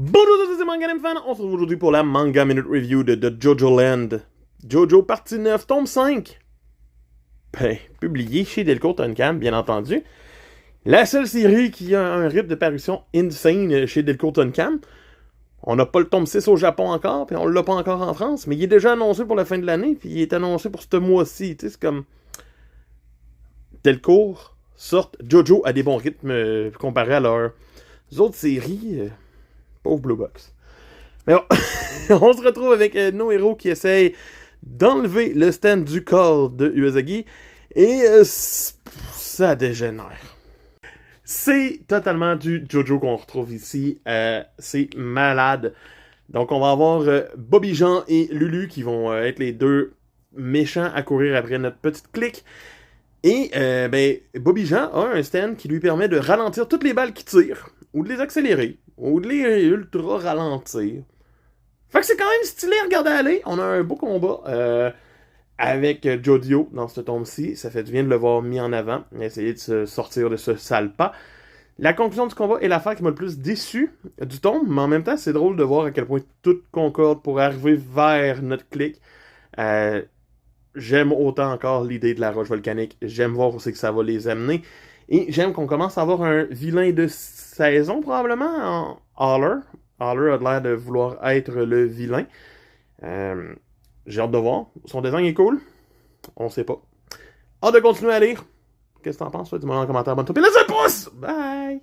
Bonjour à tous les manga anime fans, on se retrouve aujourd'hui pour la Manga Minute Review de Jojo Land. Jojo partie 9, tome 5. Publié chez Delcourt Tonkam, bien entendu. La seule série qui a un rythme de parution insane chez Delcourt Tonkam. On n'a pas le tome 6 au Japon encore, puis on l'a pas encore en France, mais il est déjà annoncé pour la fin de l'année, puis il est annoncé pour ce mois-ci. Tu sais, c'est comme... Delcourt sortent Jojo à des bons rythmes comparé à leurs autres séries. Pauvre Blue Box. Mais bon, on se retrouve avec nos héros qui essayent d'enlever le stand du corps de Uesagi et ça dégénère. C'est totalement du Jojo qu'on retrouve ici. C'est malade. Donc on va avoir Bobby Jean et Lulu qui vont être les deux méchants à courir après notre petite clique. Et Bobby Jean a un stand qui lui permet de ralentir toutes les balles qui tirent, ou de les accélérer, ou de les ultra ralentir. Fait que c'est quand même stylé à regarder aller. On a un beau combat avec Jodio dans ce tome-ci. Ça fait du bien de le voir mis en avant. Essayer de se sortir de ce sale pas. La conclusion du combat est l'affaire qui m'a le plus déçu du tome, mais en même temps, c'est drôle de voir à quel point tout concorde pour arriver vers notre clique. J'aime autant encore l'idée de la roche volcanique. J'aime voir où c'est que ça va les amener. Et j'aime qu'on commence à avoir un vilain de saison, probablement, en Haller. Haller a l'air de vouloir être le vilain. J'ai hâte de voir. Son design est cool. On sait pas. Hâte de continuer à lire. Qu'est-ce que t'en penses, toi? Dis-moi dans les commentaires. Bonne tournée. Laisse un pouce! Bye!